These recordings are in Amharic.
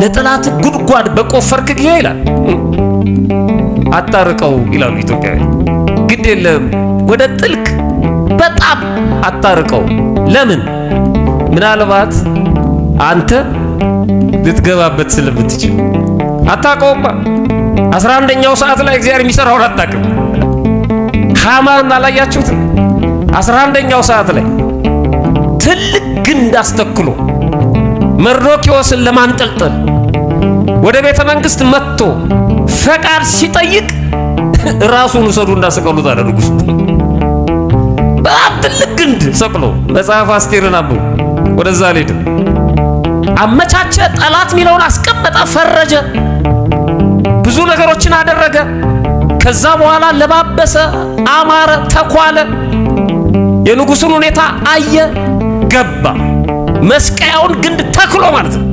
ለጠላት ጉድጓድ በቆፈርክ ጊዜ ይላል አታርቀው ይላሉ ኢትዮጵያውያን። ግድ የለም ወደ ጥልቅ በጣም አታርቀው። ለምን? ምናልባት አንተ ልትገባበት ስለምትችል አታውቀውማ። 11ኛው ሰዓት ላይ እግዚአብሔር የሚሰራውን አታውቅም። ሃማን አላያችሁትም? 11ኛው ሰዓት ላይ ትልቅ ግንድ አስተክሎ መርዶክዮስን ለማንጠልጠል ወደ ቤተ መንግስት መጥቶ ፈቃድ ሲጠይቅ ራሱን ወሰዱና ሰቀሉት አለ ንጉሡ። በጣም ትልቅ ግንድ ሰቅሎ መጽሐፍ አስቴርን አንብቡ። ወደዛ አልሄድም። አመቻቸ፣ ጠላት ሚለውን አስቀመጠ፣ ፈረጀ፣ ብዙ ነገሮችን አደረገ። ከዛ በኋላ ለባበሰ፣ አማረ፣ ተኳለ። የንጉሡን ሁኔታ አየ፣ ገባ። መስቀያውን ግንድ ተክሎ ማለት ነው።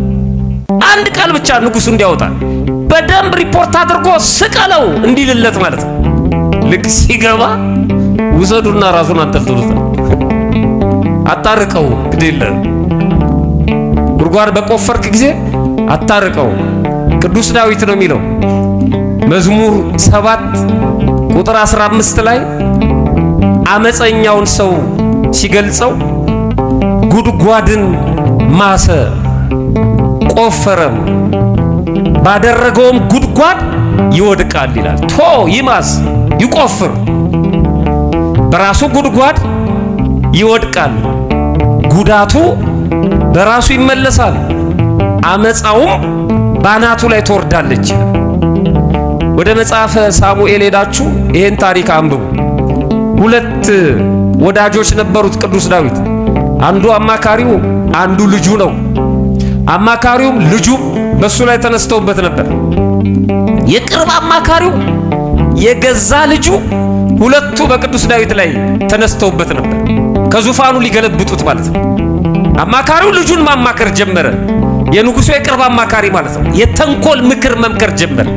አንድ ቃል ብቻ ንጉሡ እንዲያወጣ በደንብ ሪፖርት አድርጎ ስቀለው እንዲልለት ማለት ነው። ልክ ሲገባ ውሰዱና ራሱን አንጠልጥሉት። አታርቀው ግዴለ ጉድጓድ በቆፈርክ ጊዜ አታርቀው። ቅዱስ ዳዊት ነው የሚለው መዝሙር 7 ቁጥር 15 ላይ አመፀኛውን ሰው ሲገልጸው ጉድጓድን ማሰ ቆፈረም፣ ባደረገውም ጉድጓድ ይወድቃል ይላል። ቶ ይማስ ይቆፍር፣ በራሱ ጉድጓድ ይወድቃል፣ ጉዳቱ በራሱ ይመለሳል፣ አመፃውም ባናቱ ላይ ትወርዳለች። ወደ መጽሐፈ ሳሙኤል ሄዳችሁ ይሄን ታሪክ አንብቡ። ሁለት ወዳጆች ነበሩት ቅዱስ ዳዊት። አንዱ አማካሪው፣ አንዱ ልጁ ነው። አማካሪውም ልጁም በሱ ላይ ተነስተውበት ነበር። የቅርብ አማካሪው የገዛ ልጁ ሁለቱ በቅዱስ ዳዊት ላይ ተነስተውበት ነበር። ከዙፋኑ ሊገለብጡት ማለት ነው። አማካሪው ልጁን ማማከር ጀመረ። የንጉሡ የቅርብ አማካሪ ማለት ነው። የተንኮል ምክር መምከር ጀመረ።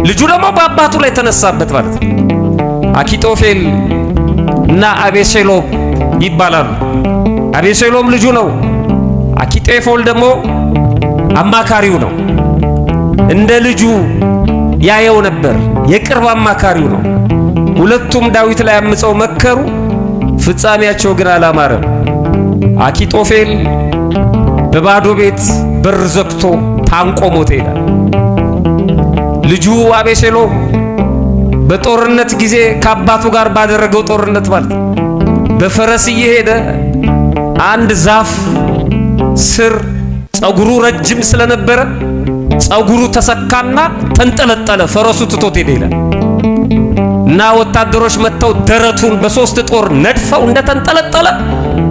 ልጁ ደግሞ በአባቱ ላይ ተነሳበት ማለት ነው። አኪጦፌል እና አቤሴሎም ይባላሉ። አቤሴሎም ልጁ ነው። አኪጦፌል ደግሞ አማካሪው ነው። እንደ ልጁ ያየው ነበር። የቅርብ አማካሪው ነው። ሁለቱም ዳዊት ላይ አምፀው መከሩ። ፍጻሜያቸው ግን አላማረም። አኪጦፌል በባዶ ቤት በር ዘግቶ ታንቆ ሞተ ይላል። ልጁ አቤሴሎም በጦርነት ጊዜ ከአባቱ ጋር ባደረገው ጦርነት ማለት በፈረስ እየሄደ አንድ ዛፍ ስር ጸጉሩ ረጅም ስለነበረ ጸጉሩ ተሰካና ተንጠለጠለ። ፈረሱ ትቶት ሄደ ይላል እና ወታደሮች መጥተው ደረቱን በሶስት ጦር ነድፈው እንደተንጠለጠለ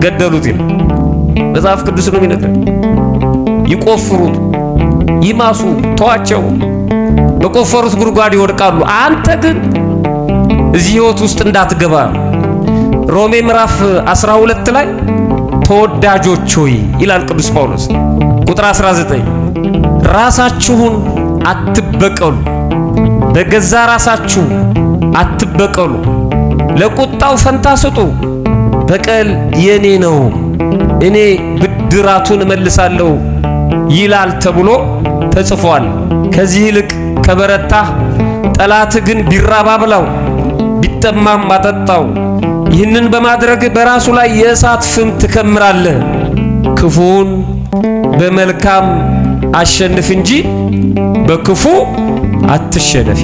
ገደሉት ይላል። መጽሐፍ ቅዱስ ነው የሚነግረን። ይቆፍሩት፣ ይማሱ፣ ተዋቸው፣ በቆፈሩት ጉድጓድ ይወድቃሉ። አንተ ግን እዚህ ሕይወት ውስጥ እንዳትገባ። ሮሜ ምዕራፍ 12 ላይ ተወዳጆች ሆይ ይላል ቅዱስ ጳውሎስ ቁጥር 19 ራሳችሁን አትበቀሉ፣ በገዛ ራሳችሁ አትበቀሉ፣ ለቁጣው ፈንታ ስጡ፣ በቀል የኔ ነው፣ እኔ ብድራቱን እመልሳለሁ ይላል ተብሎ ተጽፏል። ከዚህ ይልቅ ከበረታ ጠላት ግን ቢራብ አብላው፣ ቢጠማም አጠጣው። ይህንን በማድረግ በራሱ ላይ የእሳት ፍም ትከምራለህ። ክፉን በመልካም አሸንፍ እንጂ በክፉ አትሸነፍ።